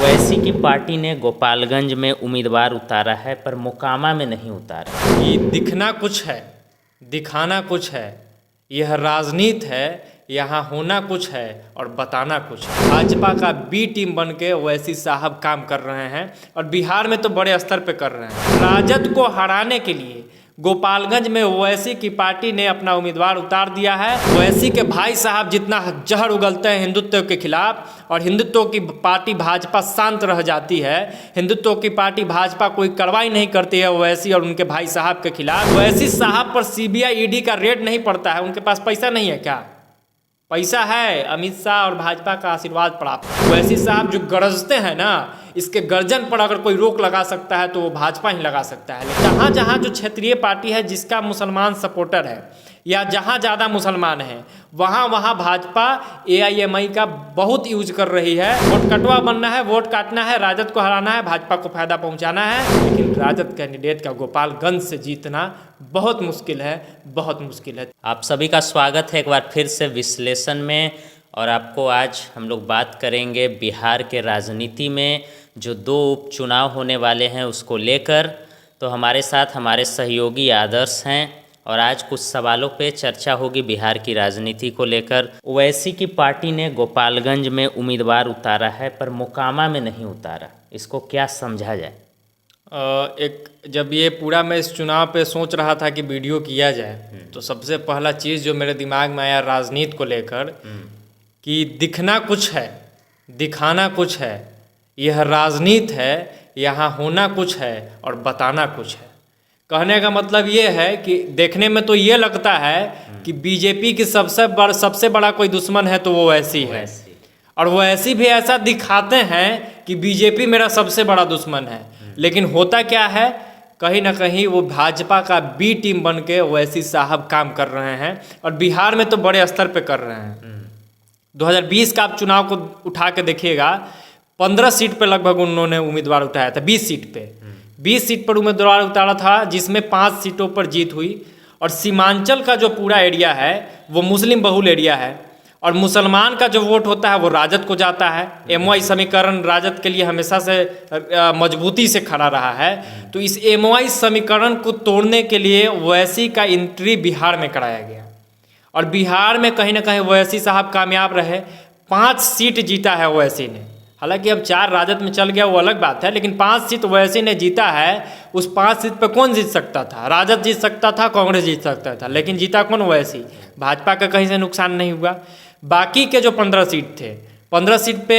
ओवैसी की पार्टी ने गोपालगंज में उम्मीदवार उतारा है पर मोकामा में नहीं उतारा। कि दिखना कुछ है, दिखाना कुछ है, यह राजनीति है, यहाँ होना कुछ है और बताना कुछ है। भाजपा का बी टीम बन के ओवैसी साहब काम कर रहे हैं और बिहार में तो बड़े स्तर पे कर रहे हैं। राजद को हराने के लिए गोपालगंज में ओवैसी की पार्टी ने अपना उम्मीदवार उतार दिया है। ओवैसी के भाई साहब जितना जहर उगलते हैं हिंदुत्व के खिलाफ, और हिंदुत्व की पार्टी भाजपा शांत रह जाती है। हिंदुत्व की पार्टी भाजपा कोई कार्रवाई नहीं करती है ओवैसी और उनके भाई साहब के खिलाफ। ओवैसी साहब पर सीबीआई ईडी का रेड नहीं पड़ता है। उनके पास पैसा नहीं है क्या? पैसा है, अमित शाह और भाजपा का आशीर्वाद प्राप्त। ओवैसी साहब जो गरजते हैं ना, इसके गर्जन पर अगर कोई रोक लगा सकता है तो वो भाजपा ही लगा सकता है। जहाँ जहाँ जो क्षेत्रीय पार्टी है जिसका मुसलमान सपोर्टर है या जहाँ ज़्यादा मुसलमान हैं, वहाँ वहाँ भाजपा एआईएमआई का बहुत यूज कर रही है। वोट कटवा बनना है, वोट काटना है, राजद को हराना है, भाजपा को फायदा पहुँचाना है। लेकिन राजद कैंडिडेट का गोपालगंज से जीतना बहुत मुश्किल है, बहुत मुश्किल है। आप सभी का स्वागत है एक बार फिर से विश्लेषण में। और आपको आज हम लोग बात करेंगे बिहार के राजनीति में जो 2 उपचुनाव होने वाले हैं उसको लेकर। तो हमारे साथ हमारे सहयोगी आदर्श हैं और आज कुछ सवालों पे चर्चा होगी बिहार की राजनीति को लेकर। ओवैसी की पार्टी ने गोपालगंज में उम्मीदवार उतारा है पर मोकामा में नहीं उतारा, इसको क्या समझा जाए? जब ये पूरा मैं इस चुनाव पे सोच रहा था कि वीडियो किया जाए तो सबसे पहला चीज़ जो मेरे दिमाग में आया राजनीति को लेकर कि दिखना कुछ है, दिखाना कुछ है, यह राजनीति है, यहाँ होना कुछ है और बताना कुछ है। कहने का मतलब ये है कि देखने में तो ये लगता है कि बीजेपी की सबसे बड़ा कोई दुश्मन है तो वो ऐसी है, और वो ऐसी भी ऐसा दिखाते हैं कि बीजेपी मेरा सबसे बड़ा दुश्मन है। लेकिन होता क्या है, कहीं ना कहीं वो भाजपा का बी टीम बन के ओवैसी साहब काम कर रहे हैं और बिहार में तो बड़े स्तर पे कर रहे हैं। 2020 का आप चुनाव को उठा के देखिएगा, 15 सीट पे लगभग उन्होंने उम्मीदवार उठाया था। 20 सीट पे 20 सीट पर उम्मीदवार उतारा था जिसमें 5 सीटों पर जीत हुई। और सीमांचल का जो पूरा एरिया है वो मुस्लिम बहुल एरिया है और मुसलमान का जो वोट होता है वो राजद को जाता है। एमवाई समीकरण राजद के लिए हमेशा से मजबूती से खड़ा रहा है। तो इस एमवाई समीकरण को तोड़ने के लिए ओवैसी का एंट्री बिहार में कराया गया और बिहार में कहीं ना कहीं ओवैसी साहब कामयाब रहे। 5 सीट जीता है ओवैसी ने। हालांकि अब 4 राजद में चल गया वो अलग बात है, लेकिन 5 सीट ओवैसी ने जीता है। उस 5 सीट पे कौन जीत सकता था? राजद जीत सकता था, कांग्रेस जीत सकता था, लेकिन जीता कौन? ओवैसी। भाजपा का कहीं से नुकसान नहीं हुआ। बाकी के जो 15 सीट थे, 15 सीट पे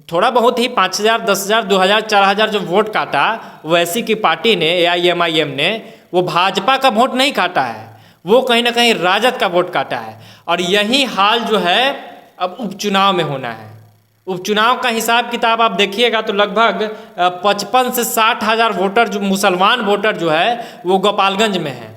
थोड़ा बहुत ही 5,000, 10,000, 2,000, 4,000 जो वोट काटा ओवैसी की पार्टी ने, एआईएमआईएम ने, वो भाजपा का वोट नहीं काटा है, वो कहीं ना कहीं राजद का वोट काटा है। और यही हाल जो है अब उपचुनाव में होना है। उपचुनाव का हिसाब किताब आप देखिएगा तो लगभग 55 से 60,000 वोटर जो मुसलमान वोटर जो है वो गोपालगंज में है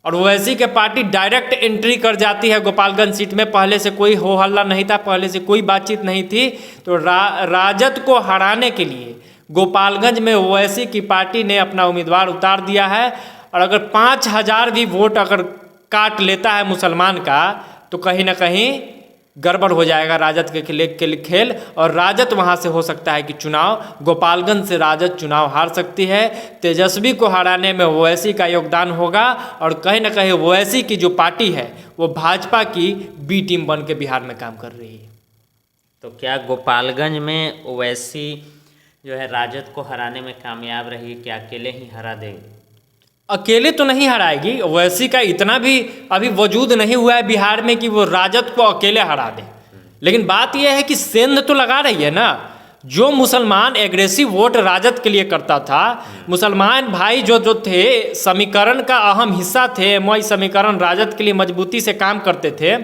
और ओवैसी के पार्टी डायरेक्ट एंट्री कर जाती है गोपालगंज सीट में। पहले से कोई हो हल्ला नहीं था, पहले से कोई बातचीत नहीं थी। तो राजद को हराने के लिए गोपालगंज में ओवैसी की पार्टी ने अपना उम्मीदवार उतार दिया है। और अगर 5,000 भी वोट अगर काट लेता है मुसलमान का तो कहीं ना कहीं गड़बड़ हो जाएगा राजद के खेल और राजद वहां से हो सकता है कि चुनाव, गोपालगंज से राजद चुनाव हार सकती है। तेजस्वी को हराने में ओवैसी का योगदान होगा और कहीं ना कहीं ओवैसी की जो पार्टी है वो भाजपा की बी टीम बन के बिहार में काम कर रही है। तो क्या गोपालगंज में ओवैसी जो है राजद को हराने में कामयाब रही? क्या अकेले ही हरा देगी? अकेले तो नहीं हराएगी। ओवैसी का इतना भी अभी वजूद नहीं हुआ है बिहार में कि वो राजद को अकेले हरा दे। लेकिन बात यह है कि सेंध तो लगा रही है ना। जो मुसलमान एग्रेसिव वोट राजद के लिए करता था, मुसलमान भाई जो थे समीकरण का अहम हिस्सा थे, एमवाई समीकरण राजद के लिए मजबूती से काम करते थे।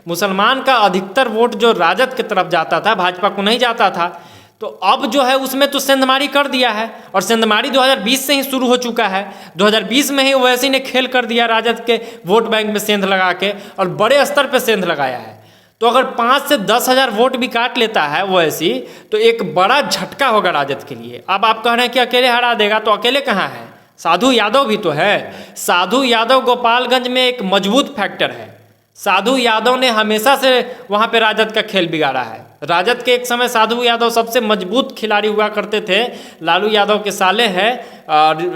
मुसलमान का अधिकतर वोट जो राजद की तरफ जाता था, भाजपा को नहीं जाता था। तो अब जो है उसमें तो सेंधमारी कर दिया है और सेंधमारी 2020 से ही शुरू हो चुका है। 2020 में ही ओवैसी ने खेल कर दिया राजद के वोट बैंक में सेंध लगा के और बड़े स्तर पे सेंध लगाया है। तो अगर 5 से 10,000 वोट भी काट लेता है ओवैसी तो एक बड़ा झटका होगा राजद के लिए। अब आप कह रहे हैं कि अकेले हरा देगा, तो अकेले कहाँ है? साधु यादव भी तो है। साधु यादव गोपालगंज में एक मजबूत फैक्टर है। साधु यादव ने हमेशा से वहाँ पे राजद का खेल बिगाड़ा है। राजद के एक समय साधु यादव सबसे मजबूत खिलाड़ी हुआ करते थे। लालू यादव के साले हैं,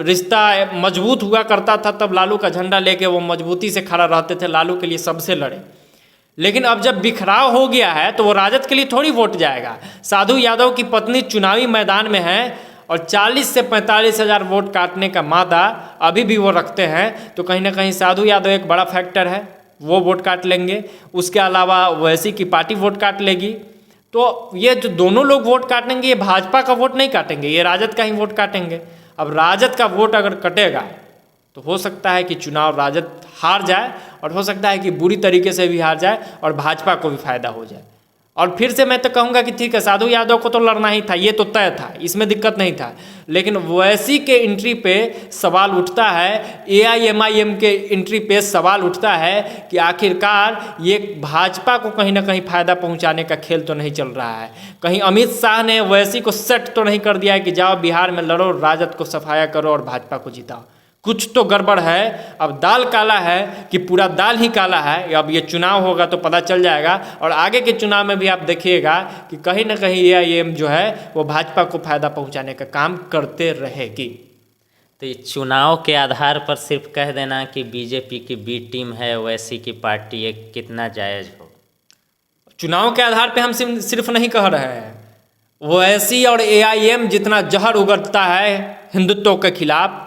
रिश्ता मजबूत हुआ करता था, तब लालू का झंडा लेके वो मजबूती से खड़ा रहते थे, लालू के लिए सबसे लड़े। लेकिन अब जब बिखराव हो गया है तो वो राजद के लिए थोड़ी वोट जाएगा। साधु यादव की पत्नी चुनावी मैदान में है और 40 से 45 हज़ार वोट काटने का मादा अभी भी वो रखते हैं, तो कहीं ना कहीं साधु यादव एक बड़ा फैक्टर है, वो वोट काट लेंगे। उसके अलावा ओवैसी की पार्टी वोट काट लेगी। तो ये जो दोनों लोग वोट काटेंगे, ये भाजपा का वोट नहीं काटेंगे, ये राजद का ही वोट काटेंगे। अब राजद का वोट अगर कटेगा तो हो सकता है कि चुनाव राजद हार जाए और हो सकता है कि बुरी तरीके से भी हार जाए और भाजपा को भी फायदा हो जाए। और फिर से मैं तो कहूँगा कि ठीक है, साधु यादव को तो लड़ना ही था, ये तो तय था, इसमें दिक्कत नहीं था। लेकिन ओवैसी के एंट्री पे सवाल उठता है, AIMIM के एंट्री पे सवाल उठता है कि आखिरकार ये भाजपा को कहीं ना कहीं फायदा पहुंचाने का खेल तो नहीं चल रहा है। कहीं अमित शाह ने ओवैसी को सेट तो नहीं कर दिया है कि जाओ बिहार में लड़ो, राजद को सफाया करो और भाजपा को जिताओ। कुछ तो गड़बड़ है। अब दाल काला है कि पूरा दाल ही काला है, अब ये चुनाव होगा तो पता चल जाएगा। और आगे के चुनाव में भी आप देखिएगा कि कहीं ना कहीं AIM जो है वो भाजपा को फायदा पहुंचाने का काम करते रहेगी। तो ये चुनाव के आधार पर सिर्फ कह देना कि बीजेपी की बी टीम है, ओवैसी की पार्टी है, कितना जायज़ हो? चुनाव के आधार पे हम सिर्फ नहीं कह रहे हैं, ओवैसी और AIM जितना जहर उगलता है हिंदुत्व के खिलाफ,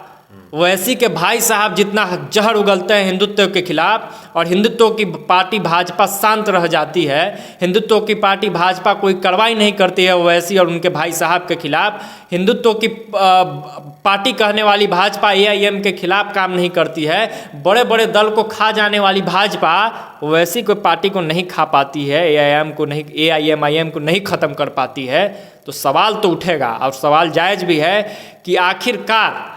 ओवैसी के भाई साहब जितना जहर उगलते हैं हिंदुत्व के खिलाफ, और हिंदुत्व की पार्टी भाजपा शांत रह जाती है, हिंदुत्व की पार्टी भाजपा कोई कार्रवाई नहीं करती है ओवैसी और उनके भाई साहब के खिलाफ, हिंदुत्व की पार्टी कहने वाली भाजपा AIM के खिलाफ काम नहीं करती है, बड़े बड़े दल को खा जाने वाली भाजपा ओवैसी को पार्टी को नहीं खा पाती है, AIMIM को नहीं ख़त्म कर पाती है, तो सवाल तो उठेगा। और सवाल जायज़ भी है कि आखिरकार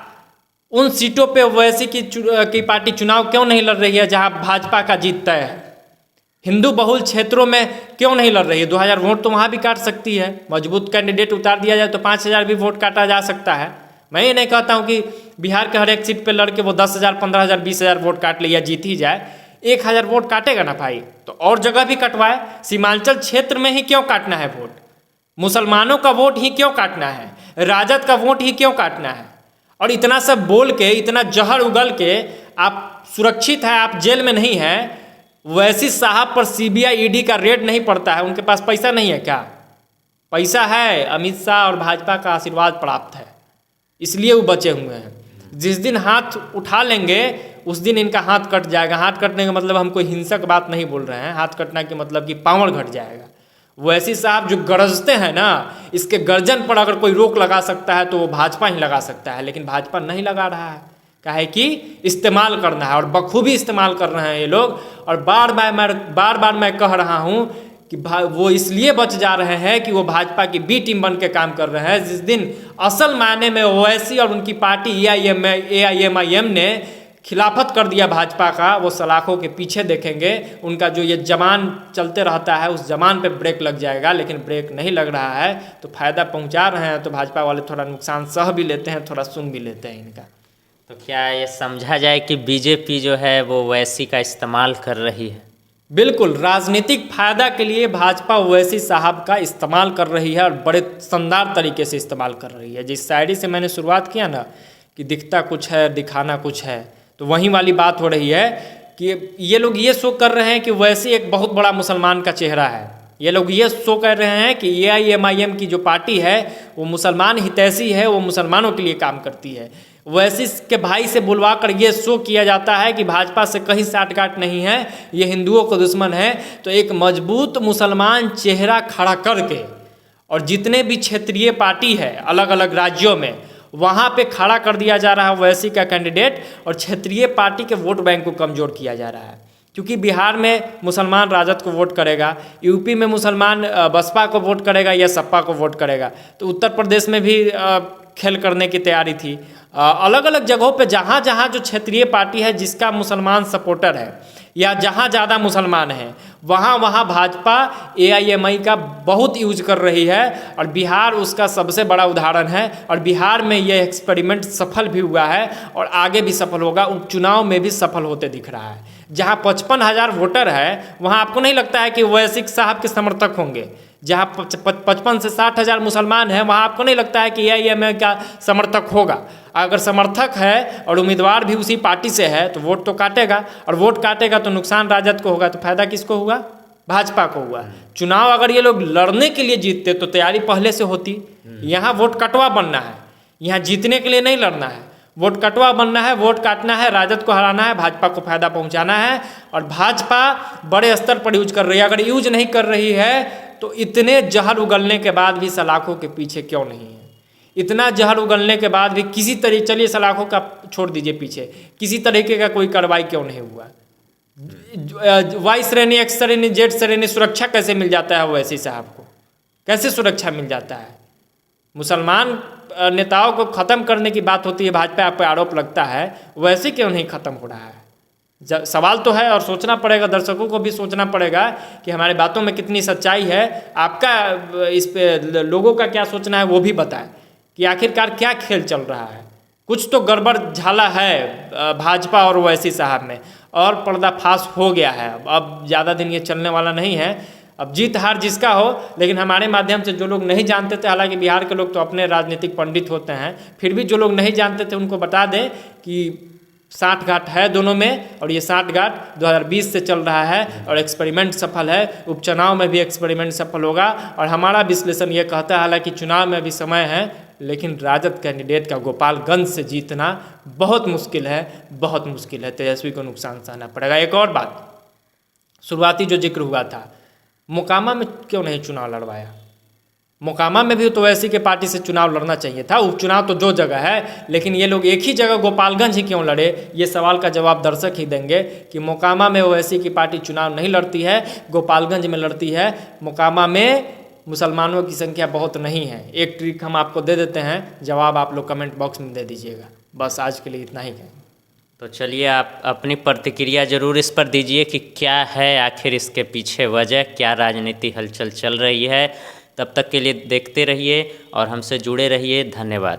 उन सीटों पे ओवैसी की पार्टी चुनाव क्यों नहीं लड़ रही है जहां भाजपा का जीत तय है। हिंदू बहुल क्षेत्रों में क्यों नहीं लड़ रही है? 2000 वोट तो वहां भी काट सकती है। मजबूत कैंडिडेट उतार दिया जाए तो 5000 भी वोट काटा जा सकता है। मैं ये नहीं कहता हूं कि बिहार के हर एक सीट पे लड़ के वो 10,000, 15,000, 20,000 वोट काट ले या जीत ही जाए। 1000 वोट काटेगा ना भाई, तो और जगह भी कटवाए। सीमांचल क्षेत्र में ही क्यों काटना है वोट? मुसलमानों का वोट ही क्यों काटना है? राजद का वोट ही क्यों काटना है? और इतना सब बोल के, इतना जहर उगल के आप सुरक्षित हैं, आप जेल में नहीं हैं, वैसी साहब पर CBI ED का रेड नहीं पड़ता है। उनके पास पैसा नहीं है क्या? पैसा है, अमित शाह और भाजपा का आशीर्वाद प्राप्त है, इसलिए वो बचे हुए हैं। जिस दिन हाथ उठा लेंगे उस दिन इनका हाथ कट जाएगा। हाथ कटने का मतलब हम कोई हिंसक बात नहीं बोल रहे हैं, हाथ कटना के मतलब कि पावर घट जाएगा। वैसी साहब जो गरजते हैं ना, इसके गर्जन पर अगर कोई रोक लगा सकता है तो वो भाजपा ही लगा सकता है, लेकिन भाजपा नहीं लगा रहा है। काहे कि इस्तेमाल करना है और बखूबी इस्तेमाल कर रहे हैं ये लोग। और बार बार मैं कह रहा हूँ कि वो इसलिए बच जा रहे हैं कि वो भाजपा की बी टीम बन के काम कर रहे हैं। जिस दिन असल मायने में ओवैसी और उनकी पार्टी AIMIM ने खिलाफत कर दिया भाजपा का, वो सलाखों के पीछे देखेंगे। उनका जो ये जमान चलते रहता है उस जमान पे ब्रेक लग जाएगा, लेकिन ब्रेक नहीं लग रहा है तो फायदा पहुंचा रहे हैं, तो भाजपा वाले थोड़ा नुकसान सह भी लेते हैं, थोड़ा सुन भी लेते हैं इनका। तो क्या ये समझा जाए कि बीजेपी जो है वो ओवैसी का इस्तेमाल कर रही है? बिल्कुल, राजनीतिक फायदा के लिए भाजपा ओवैसी साहब का इस्तेमाल कर रही है और बड़े शानदार तरीके से इस्तेमाल कर रही है। जिस शायरी से मैंने शुरुआत किया ना कि दिखता कुछ है दिखाना कुछ है, तो वही वाली बात हो रही है कि ये लोग ये शो कर रहे हैं कि वैसे एक बहुत बड़ा मुसलमान का चेहरा है। ये लोग ये शो कर रहे हैं कि AIMIM की जो पार्टी है वो मुसलमान हितैषी है, वो मुसलमानों के लिए काम करती है। वैसे के भाई से बुलवा कर ये शो किया जाता है कि भाजपा से कहीं साठगांठ नहीं है, ये हिंदुओं को दुश्मन है। तो एक मजबूत मुसलमान चेहरा खड़ा करके और जितने भी क्षेत्रीय पार्टी है अलग अलग राज्यों में, वहाँ पे खड़ा कर दिया जा रहा है ओवैसी का कैंडिडेट, और क्षेत्रीय पार्टी के वोट बैंक को कमज़ोर किया जा रहा है। क्योंकि बिहार में मुसलमान राजद को वोट करेगा, यूपी में मुसलमान बसपा को वोट करेगा या सपा को वोट करेगा, तो उत्तर प्रदेश में भी खेल करने की तैयारी थी। अलग अलग जगहों पे जहाँ जहाँ जो क्षेत्रीय पार्टी है जिसका मुसलमान सपोर्टर है या जहाँ ज़्यादा मुसलमान हैं, वहाँ वहाँ भाजपा AIMI का बहुत यूज कर रही है, और बिहार उसका सबसे बड़ा उदाहरण है। और बिहार में ये एक्सपेरिमेंट सफल भी हुआ है और आगे भी सफल होगा, उपचुनाव में भी सफल होते दिख रहा है। जहाँ 55,000 वोटर है वहाँ आपको नहीं लगता है कि ओवैसी साहब के समर्थक होंगे? जहाँ 55 से 60,000 मुसलमान हैं वहाँ आपको नहीं लगता है कि AIMIM का समर्थक होगा? अगर समर्थक है और उम्मीदवार भी उसी पार्टी से है तो वोट तो काटेगा, और वोट काटेगा तो नुकसान राजद को होगा, तो फायदा किसको हुआ? भाजपा को हुआ। चुनाव अगर ये लोग लड़ने के लिए जीतते तो तैयारी पहले से होती। यहाँ वोट कटवा बनना है, यहाँ जीतने के लिए नहीं लड़ना है। वोट कटवा बनना है, वोट काटना है, राजद को हराना है, भाजपा को फायदा पहुंचाना है। और भाजपा बड़े स्तर पर यूज कर रही है। अगर यूज नहीं कर रही है तो इतने जहर उगलने के बाद भी सलाखों के पीछे क्यों नहीं है? इतना जहर उगलने के बाद भी किसी तरीके, चलिए सलाखों का छोड़ दीजिए पीछे, किसी तरीके का कोई कार्रवाई क्यों नहीं हुआ? वाई श्रेणी, एक्स श्रेणी, जेड श्रेणी सुरक्षा कैसे मिल जाता है ओवैसी साहब को? कैसे सुरक्षा मिल जाता है? मुसलमान नेताओं को ख़त्म करने की बात होती है, भाजपा पर आरोप लगता है, वैसे क्यों नहीं ख़त्म हो रहा है? सवाल तो है, और सोचना पड़ेगा, दर्शकों को भी सोचना पड़ेगा कि हमारे बातों में कितनी सच्चाई है। आपका इस पे लोगों का क्या सोचना है वो भी बताएं कि आखिरकार क्या खेल चल रहा है। कुछ तो गड़बड़ झाला है भाजपा और ओवैसी साहब में, और पर्दाफाश हो गया है। अब ज़्यादा दिन ये चलने वाला नहीं है। अब जीत हार जिसका हो, लेकिन हमारे माध्यम से जो लोग नहीं जानते थे, हालांकि बिहार के लोग तो अपने राजनीतिक पंडित होते हैं, फिर भी जो लोग नहीं जानते थे उनको बता दें कि साठगांठ है दोनों में, और ये साठगांठ 2020 से चल रहा है और एक्सपेरिमेंट सफल है। उपचुनाव में भी एक्सपेरिमेंट सफल होगा। और हमारा विश्लेषण ये कहता है, हालांकि चुनाव में भी समय है, लेकिन राजद कैंडिडेट का गोपालगंज से जीतना बहुत मुश्किल है, बहुत मुश्किल है। तेजस्वी को नुकसान सहना पड़ेगा। एक और बात, शुरुआती जो जिक्र हुआ था, मोकामा में क्यों नहीं चुनाव लड़वाया? मोकामा में भी तो ओवैसी के पार्टी से चुनाव लड़ना चाहिए था। उपचुनाव तो 2 जगह है, लेकिन ये लोग एक ही जगह गोपालगंज ही क्यों लड़े? ये सवाल का जवाब दर्शक ही देंगे कि मोकामा में ओवैसी की पार्टी चुनाव नहीं लड़ती है, गोपालगंज में लड़ती है। मोकामा में मुसलमानों की संख्या बहुत नहीं है। एक ट्रिक हम आपको दे देते हैं, जवाब आप लोग कमेंट बॉक्स में दे दीजिएगा। बस आज के लिए इतना ही है। तो चलिए, आप अपनी प्रतिक्रिया जरूर इस पर दीजिए कि क्या है आखिर इसके पीछे वजह, क्या राजनीति हलचल चल रही है। तब तक के लिए देखते रहिए और हमसे जुड़े रहिए। धन्यवाद।